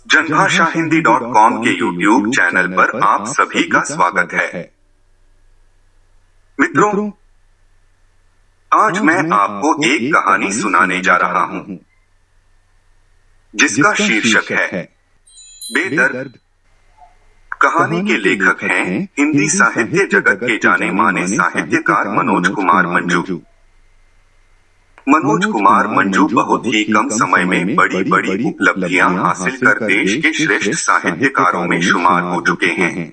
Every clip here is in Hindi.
जनभाषाहिंदी.com के YouTube चैनल पर आप सभी का स्वागत है। मित्रों, आज मैं आपको एक कहानी सुनाने जा रहा हूं, जिसका शीर्षक है बेदर्द। कहानी के लेखक हैं हिंदी साहित्य जगत के जाने माने साहित्यकार मनोज कुमार मंजू। मनोज कुमार मंजू बहुत ही कम समय में बड़ी बड़ी उपलब्धियां हासिल कर देश के श्रेष्ठ साहित्यकारों में शुमार हो चुके हैं।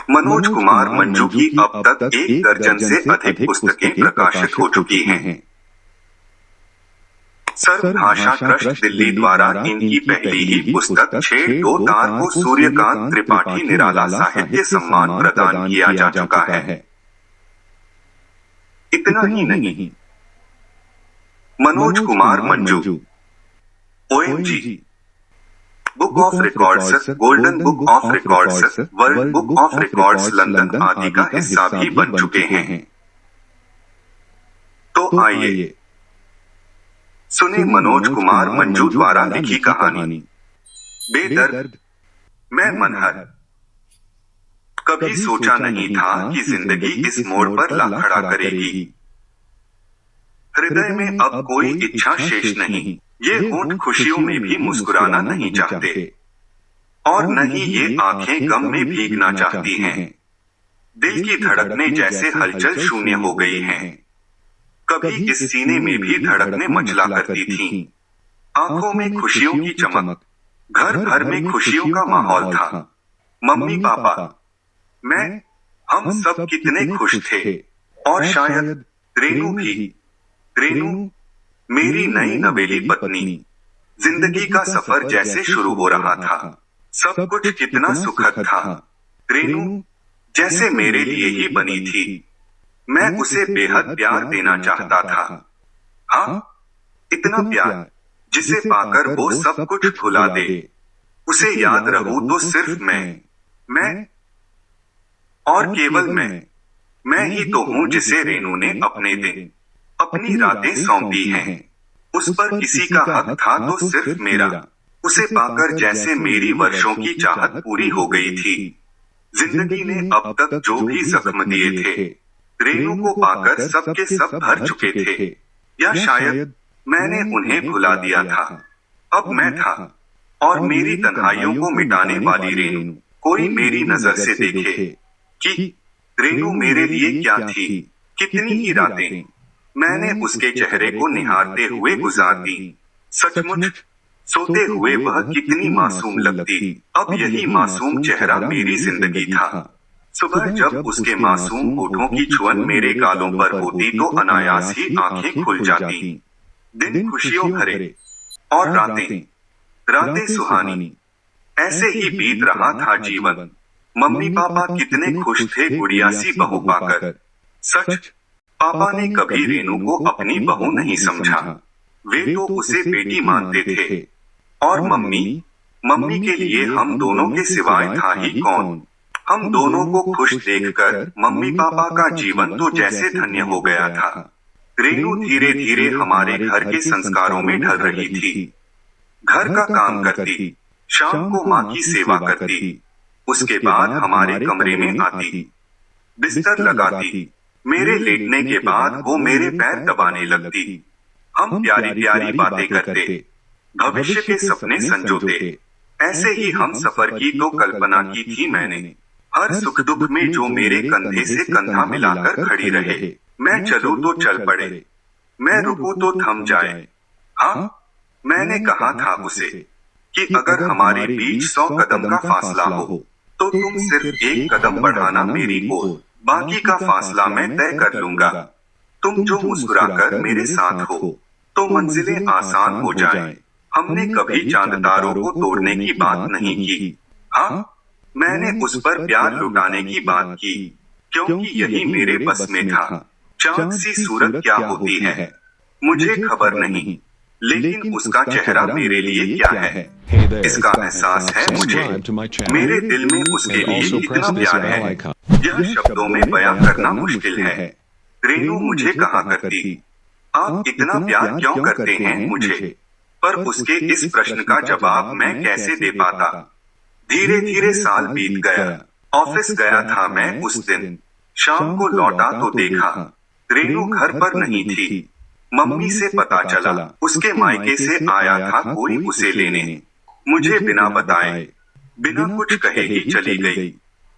मनोज कुमार मंजू की अब तक 1 दर्जन से अधिक पुस्तकें प्रकाशित हो चुकी हैं। सर्वभाषा ट्रस्ट दिल्ली द्वारा इनकी पहली ही पुस्तक 6 दो तार को सूर्यकांत त्रिपाठी निराला साहित्य सम्मान प्रदान किया जा चुका है। इतना ही नहीं, Manoj Kumar Manju OMG, book of records, golden book of records, world book of records London आदि का हिस्सा भी बन चुके हैं। तो आइए सुने मनोज कुमार मंजू द्वारा लिखी कहानी बेदर्द। मैं मनहर कभी सोचा नहीं था कि जिंदगी इस मोड़ पर ला खड़ा करेगी। हृदय में अब कोई इच्छा शेष नहीं, ये होंठ खुशियों में भी मुस्कुराना नहीं चाहते और न ही ये आंखें गम में भीगना चाहती हैं। दिल की धड़कनें जैसे हलचल शून्य हो गई हैं। कभी इस सीने में भी धड़कनें मचला करती थीं। आंखों में खुशियों की चमक, घर भर में खुशियों का माहौल था। मम्मी पापा, मैं, हम सब कितने खुश थे। और शायद रेनू भी। रेनू मेरी नई नवेली पत्नी। जिंदगी का सफर जैसे शुरू हो रहा था। सब कुछ कितना सुखद था। रेनू जैसे मेरे लिए ही बनी थी। मैं उसे बेहद प्यार देना चाहता था। हाँ, इतना प्यार जिसे पाकर वो सब कुछ भुला दे। उसे याद रहूं तो सिर्फ मैं और केवल मैं ही तो हूं जिसे रेनू ने अपने दिन, अपनी रातें सौंपी हैं। उस पर किसी का हक था तो सिर्फ मेरा। उसे पाकर जैसे मेरी वर्षों की चाहत पूरी हो गई थी। जिंदगी ने अब तक जो भी जख्म दिए थे, रेनू को पाकर सब के सब भर चुके थे। या शायद मैंने उन्हें भुला दिया था। अब मैं था और मेरी तन्हाइयों को मिटाने वाली रेनू कोई मेरी नजर से देखे कि रेनू मेरे लिए क्या थी। कितनी ही रातें मैंने उसके चेहरे को निहारते हुए गुजार दी। सचमुच सोते हुए वह कितनी मासूम लगती। अब यही मासूम चेहरा मेरी जिंदगी था। सुबह जब उसके मासूम होठों की छुअन मेरे गालों पर होती तो अनायास ही आंखें खुल जाती। दिन खुशियों भरे और रातें सुहानी। ऐसे ही बीत रहा था जीवन। मम्मी पापा कितने खुश थे गुड़िया सी बहू पाकर। सच, पापा ने कभी रेनू को अपनी बहू नहीं समझा। वे तो उसे बेटी मानते थे। और मम्मी के लिए हम दोनों के सिवाय था ही कौन। हम दोनों को खुश देखकर मम्मी पापा का जीवन तो जैसे धन्य हो गया था। रेनू धीरे धीरे हमारे घर के संस्कारों में ढल रही थी। घर का काम करती, शाम को माँ की सेवा करती, उसके बाद हमारे कमरे में आती, बिस्तर लगाती। मेरे लेटने के बाद वो मेरे पैर दबाने लगती। हम प्यारी प्यारी बातें करते, भविष्य के सपने संजोते। ऐसे ही हम सफर की तो कल्पना की थी मैंने। हर सुख दुख में जो मेरे कंधे से कंधा मिलाकर खड़ी रहे। मैं चलूं तो चल पड़े, मैं रुकूं तो थम जाए। हाँ, मैंने कहा था उसे कि अगर हमारे बीच 100 कदम का फासला हो तो तुम सिर्फ 1 कदम बढ़ाना मेरी ओर, बाकी का फासला मैं तय कर लूंगा। तुम जो मुस्कुराकर मेरे साथ हो तो मंजिलें आसान हो जाएं। हमने कभी चांद तारों को तोड़ने की बात नहीं की। हाँ, मैंने उस पर प्यार लुटाने की बात की, क्योंकि यही मेरे बस में था। चांद सी सूरत क्या होती है मुझे खबर नहीं, लेकिन उसका चेहरा मेरे लिए क्या है इसका एहसास है मुझे। मेरे दिल में उसके लिए इतना प्यार है, यह शब्दों में बयां करना मुश्किल है। रेनू मुझे कहा करती, आप इतना प्यार क्यों करते हैं मुझे। पर उसके इस प्रश्न का जवाब मैं कैसे दे पाता। धीरे धीरे साल बीत गया। ऑफिस गया था मैं उस दिन। शाम को लौटा तो देखा रेनू घर पर नहीं थी। मम्मी से पता चला उसके मायके से आया था कोई उसे लेने। मुझे बिना बताए, बिना कुछ कहे ही चली गई।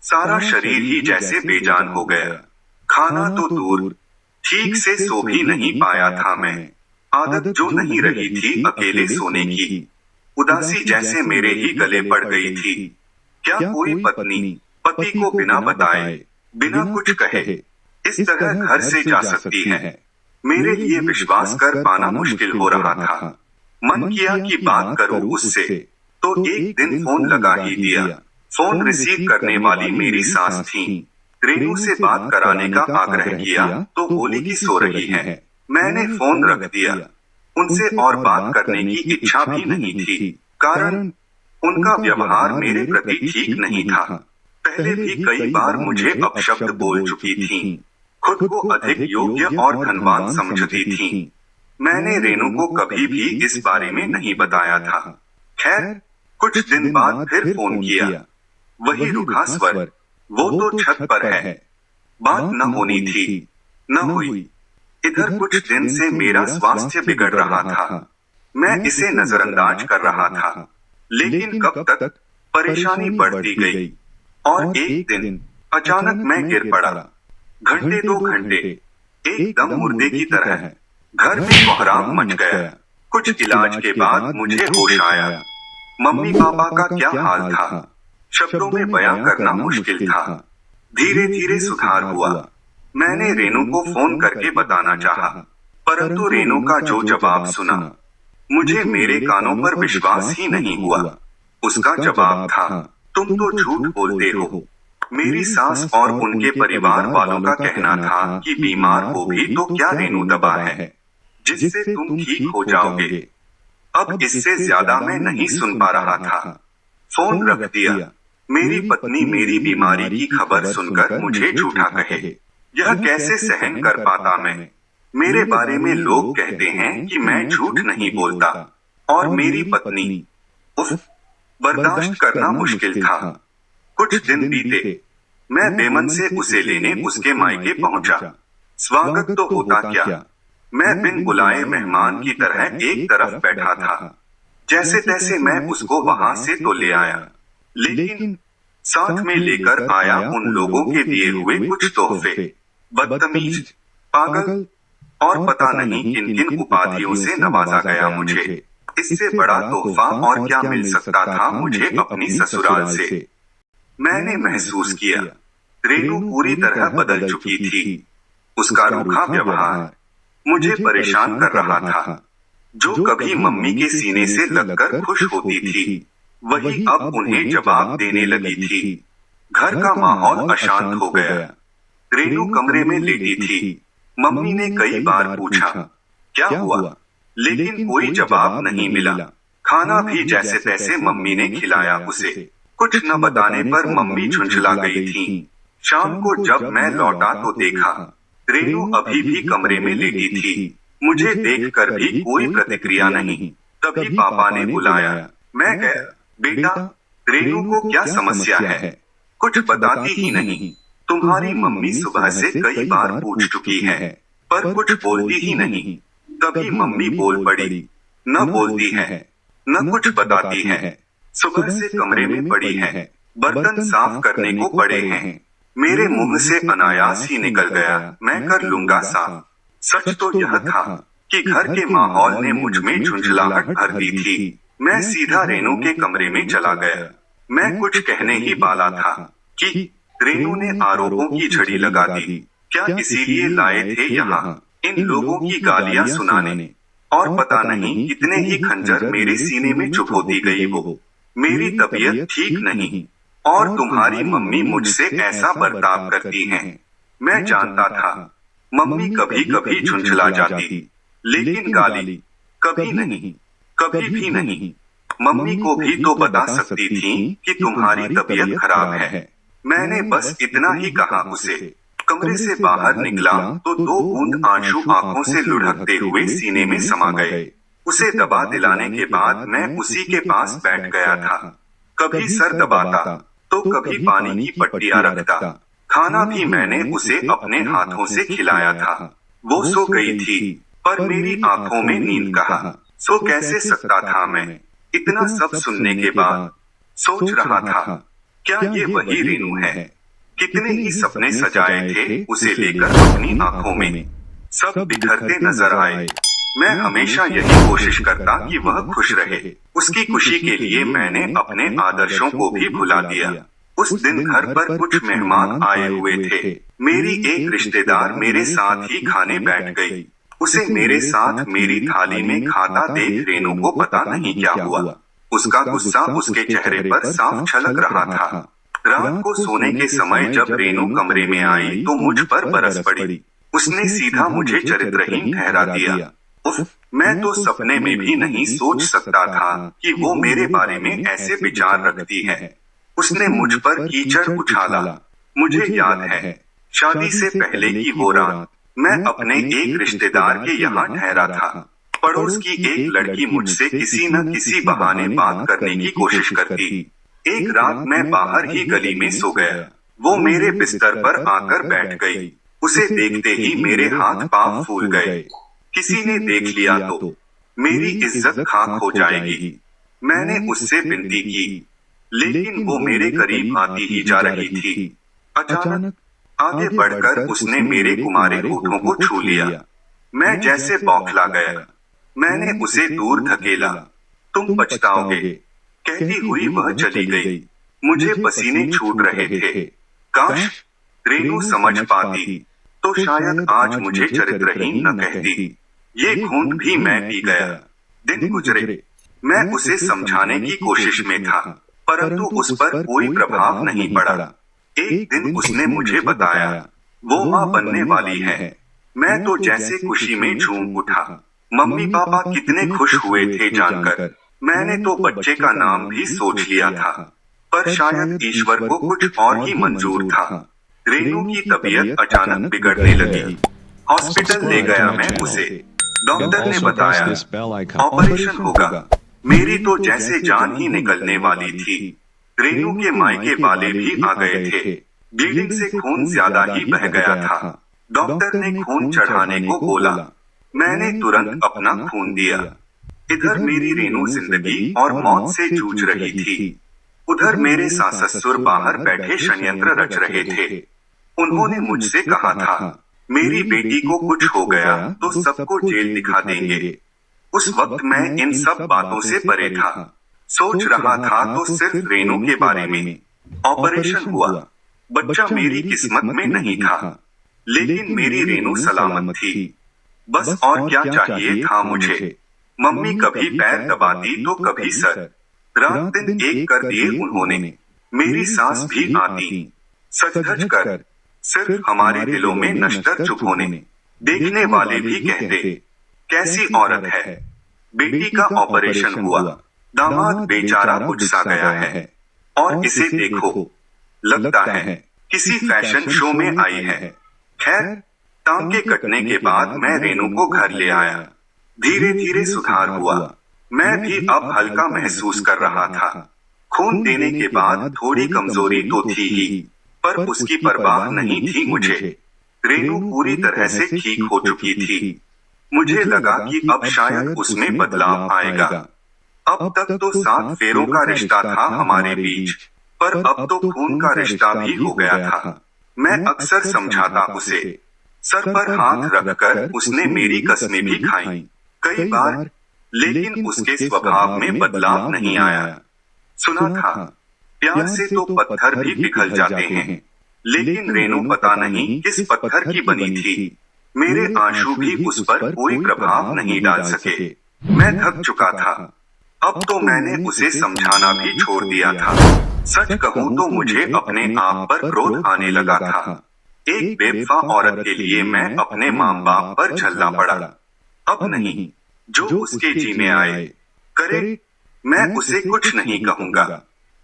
सारा शरीर ही जैसे बेजान हो गया। खाना तो दूर, ठीक से सो भी नहीं पाया था मैं। आदत जो नहीं रही थी अकेले सोने की, उदासी जैसे मेरे ही गले पड़ गई थी। क्या कोई पत्नी पति को बिना बताए, बिना कुछ कहे इस तरह घर से जा सकती है? मेरे लिए विश्वास कर पाना मुश्किल हो रहा था। मन किया कि बात करूं उससे, तो एक दिन फोन लगा ही दिया। फोन रिसीव करने वाली मेरी सास थी। रेनू से बात कराने का आग्रह किया तो बोली कि सो रही है। मैंने फोन रख दिया। उनसे और बात करने की इच्छा भी नहीं थी, कारण उनका व्यवहार मेरे प्रति ठीक नहीं था। पहले भी कई बार मुझे अपशब्द बोल चुकी थीं। खुद को अधिक योग्य और धनवान समझती थीं। मैंने रेनू को कभी भी इस बारे में नहीं बताया था। खैर, कुछ दिन बाद फिर फोन किया। वही रूखा स्वर, वो तो छत पर है। बात न होनी थी, न हुई। इधर कुछ दिन से मेरा स्वास्थ्य बिगड़ रहा था। मैं इसे नजरअंदाज कर रहा था, लेकिन कब तक परेशानी बढ़ती गई। और एक दिन अचानक मैं गिर पड़ा। घंटे 2 घंटे एकदम मुर्दे की तरह घर में कोहराम मच गया। कुछ इलाज के बाद मुझे होश आया। मम्मी पापा का क्या हाल था, शब्दों में बयां करना मुश्किल था। धीरे धीरे सुधार हुआ। मैंने रेनू को फोन करके बताना चाहा, परंतु रेनू का जो जवाब सुना, मुझे मेरे कानों पर विश्वास ही नहीं हुआ। उसका जवाब था, तुम तो झूठ बोलते हो। मेरी सास और उनके परिवार वालों का कहना था कि बीमार हो भी तो क्या रेनू दवा है जिससे तुम ठीक हो जाओगे। अब इससे ज्यादा मैं नहीं सुन पा रहा था। फोन रख दिया। मेरी पत्नी मेरी बीमारी की खबर सुनकर मुझे झूठा कहे, यह कैसे सहन कर पाता मैं। मेरे बारे में लोग कहते हैं कि मैं झूठ नहीं बोलता, और मेरी पत्नी, उफ, बर्दाश्त करना मुश्किल था। कुछ दिन बीते। मैं बेमन से उसे लेने उसके मायके पहुंचा। स्वागत तो होता क्या, मैं बिन बुलाए मेहमान की तरह एक तरफ बैठा था। जैसे तैसे मैं उसको वहां से तो ले आया, लेकिन साथ में लेकर आया उन लोगों के दिए हुए कुछ तोहफे। बदतमीज, पागल और पता नहीं किन किन उपाधियों से नवाजा गया मुझे। इससे बड़ा तोहफा और क्या मिल सकता था मुझे अपनी ससुराल से। मैंने महसूस किया रेनू पूरी तरह बदल चुकी थी। उसका रूखा व्यवहार मुझे परेशान कर रहा था। जो कभी मम्मी के सीने से लगकर खुश होती थी, वही अब उन्हें जवाब देने लगी थी। घर का माहौल अशांत हो गया। रेनू कमरे में लेटी थी। मम्मी ने कई बार पूछा, क्या हुआ, लेकिन कोई जवाब नहीं मिला। खाना भी जैसे तैसे मम्मी ने खिलाया उसे। कुछ न बताने पर मम्मी झुंझला गई थी। शाम को जब मैं लौटा तो देखा रेनू अभी भी कमरे में लेटी थी। मुझे देखकर भी कोई प्रतिक्रिया नहीं। तभी पापा ने बुलाया। मैं गया। बेटा, रेनू को क्या समस्या है? कुछ बताती ही नहीं। तुम्हारी मम्मी सुबह से कई बार पूछ चुकी है, पर कुछ बोलती ही नहीं। तभी मम्मी बोल पड़ी, न बोलती है, न कुछ बताती है। सुबह से कमरे में पड़ी है, बर्तन साफ करने को पड़े हैं। मेरे मुंह से अनायास ही निकल गया, मैं कर लूंगा साफ। सच तो यह था कि घर के माहौल ने मुझ में झुंझलाहट भर दी थी। मैं सीधा रेनू के कमरे में चला गया। मैं कुछ कहने ही वाला था कि रेनू ने आरोपों की झड़ी लगा दी। क्या इसीलिए लाए थे यहाँ इन लोगों की गालियां सुनाने? और पता नहीं कितने ही खंजर मेरे सीने में चुभ होती गई वो। मेरी तबीयत ठीक नहीं, और तुम्हारी मम्मी मुझसे ऐसा बर्ताव करती हैं। मैं जानता था मम्मी कभी कभी झुंझला जाती, लेकिन गाली कभी नहीं, कभी भी नहीं। मम्मी को भी तो बता सकती थी कि तुम्हारी तबीयत खराब है। मैंने बस इतना ही कहा उसे। कमरे से बाहर निकला तो 2 बूंद आंसू आंखों से लुढ़कते हुए सीने में समा गए। उसे दबा दिलाने के बाद मैं उसी के पास बैठ गया था। कभी सर दबाता तो कभी पानी की पट्टियां रखता। खाना भी मैंने उसे अपने हाथों से खिलाया था। वो सो गई थी, पर मेरी आंखों में नींद कहाँ। सो कैसे सकता था मैं? इतना सब सुनने के बाद सोच रहा था, क्या ये वही रेनू है? कितने ही सपने सजाए थे उसे लेकर अपनी आंखों में, सब बिखरते नजर आए। मैं हमेशा यही कोशिश करता कि वह खुश रहे। उसकी खुशी के लिए मैंने अपने आदर्शों को भी भुला दिया। उस दिन घर पर कुछ मेहमान आए हुए थे। मेरी एक रिश्तेदार मेरे साथ ही खाने बैठ गई। उसे मेरे साथ मेरी थाली में खाता देख रेनू को पता नहीं क्या हुआ। उसका गुस्सा उसके चेहरे पर साफ झलक रहा था। रात को सोने के समय जब रेनू कमरे में आई तो मुझ पर बरस पड़ी। उसने सीधा मुझे चरित्रहीन ठहरा दिया। उफ, मैं तो सपने में भी नहीं सोच सकता था कि वो मेरे बारे में ऐसे विचार रखती है। उसने मुझ पर कीचड़ उछाला। मुझे याद है, शादी से पहले की वो रात, मैं अपने एक रिश्तेदार के यहाँ ठहरा था। पड़ोस की एक लड़की मुझसे किसी न किसी बहाने बात करने की कोशिश करती। एक रात मैं बाहर ही गली में सो गया। वो मेरे बिस्तर पर आकर बैठ गई। उसे देखते ही मेरे हाथ पांव फूल गए। किसी ने देख लिया तो मेरी इज्जत खाक हो जाएगी। मैंने उससे विनती की, लेकिन वो मेरे करीब आती ही जा रही थी। अचानक आगे बढ़कर उसने मेरे कुमारे होठों को छू लिया। मैं जैसे बौखला गया। मैंने उसे दूर धकेला। तुम पछताओगे, कहती हुई वह चली गई। मुझे पसीने छूट रहे थे। काश रेनू समझ पाती तो शायद आज मुझे चरित्रहीन न कहती। ये घूंट भी मैं पी गया। दिन गुजरे, मैं उसे समझाने की कोशिश में था, परंतु उस पर कोई प्रभाव नहीं पड़ा। एक दिन उसने मुझे बताया, वो माँ बनने वाली है। मैं तो जैसे खुशी में झूम उठा। मम्मी पापा कितने खुश हुए थे जानकर। मैंने तो बच्चे का नाम भी सोच लिया था, पर शायद ईश्वर को कुछ और ही मंजूर था। रेनू की तबीयत अचानक बिगड़ने लगी। हॉस्पिटल ले गया मैं उसे। डॉक्टर ने बताया ऑपरेशन होगा। मेरी तो जैसे जान ही निकलने वाली थी। रेनू के मायके वाले भी आ गए थे। ब्लीडिंग से खून ज्यादा ही बह गया था। डॉक्टर ने खून चढ़ाने को बोला। मैंने तुरंत अपना खून दिया। इधर मेरी रेनू जिंदगी और मौत से जूझ रही थी। उधर मेरे सास ससुर बाहर बैठे षड्यंत्र रच रहे थे। उन्होंने मुझसे कहा था, मेरी बेटी को कुछ हो गया तो सबको जेल दिखा देंगे। उस वक्त मैं इन सब बातों से परे था। सोच रहा था तो सिर्फ रेनू के बारे में। ऑपरेशन हुआ। बच्चा मेरी किस्मत में नहीं था, लेकिन मेरी रेनू सलामत थी। बस और क्या चाहिए था मुझे। मम्मी कभी पैर दबाती तो कभी सर। रात दिन एक कर दिए उन्होंने। मेरी सास भी आती, सच धज कर सिर्फ हमारे दिलों में नश्तर चुप होने। देखने वाले भी कहते, कैसी औरत है। बेटी का ऑपरेशन हुआ, दामाद बेचारा बुझ सा गया है। और इसे देखो, लगता है किसी फैशन शो में आई है। खैर, टांके कटने के बाद मैं रेनू को घर ले आया। धीरे धीरे सुधार हुआ। मैं भी अब हल्का महसूस कर रहा था। खून देने के बाद थोड़ी कमजोरी तो थी ही, पर उसकी परवाह नहीं थी मुझे। रेनू पूरी तरह से ठीक हो चुकी थी। मुझे लगा कि अब शायद उसमें बदलाव आएगा। अब तक तो 7 फेरों का रिश्ता था हमारे बीच, पर अब तो खून का रिश्ता भी हो गया था। मैं अक्सर समझाता उसे। सर पर हाथ रखकर उसने मेरी कस्में भी खाई कई बार, लेकिन उसके स्वभाव में बदलाव नहीं आया। सुना था, प्यार से तो पत्थर भी पिघल जाते हैं, लेकिन रेनू पता नहीं किस पत्थर की बनी थी। मेरे आंसू भी उस पर कोई प्रभाव नहीं डाल सके। मैं थक चुका था। अब तो मैंने उसे समझाना भी छोड़ दिया था। सच कहूं तो मुझे अपने आप पर क्रोध आने लगा था। एक बेवफा औरत के लिए मैं अपने माँ बाप पर झल्ला पड़ा। अब नहीं, जो उसके जी में आए करे। मैं उसे कुछ नहीं कहूंगा।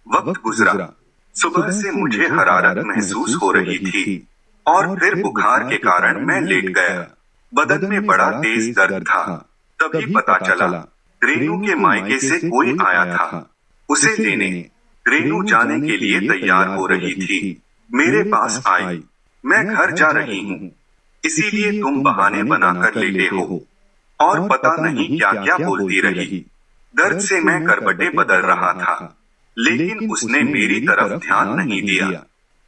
वक्त गुजरा। सुबह से मुझे हरारत महसूस हो रही थी, और फिर बुखार के कारण मैं लेट गया। बदन में बड़ा तेज दर्द था। तभी पता चला रेनू के मायके से कोई आया था उसे लेने। रेनू जाने के लिए तैयार हो रही थी। मेरे पास आई। मैं घर जा रही हूँ, इसीलिए तुम बहाने बनाकर लेटे हो और पता नहीं क्या क्या बोलती रही। दर्द से मैं करवटें बदल रहा था, लेकिन उसने मेरी तरफ ध्यान नहीं दिया।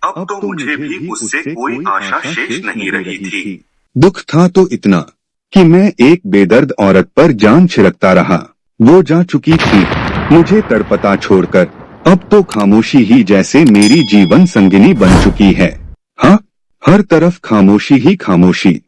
अब तो मुझे भी उससे कोई आशा शेष नहीं रही थी। दुख था तो इतना कि मैं एक बेदर्द औरत पर जान छिड़कता रहा। वो जा चुकी थी मुझे तड़पता छोड़कर। अब तो खामोशी ही जैसे मेरी जीवन संगिनी बन चुकी है। हाँ, हर तरफ खामोशी ही खामोशी।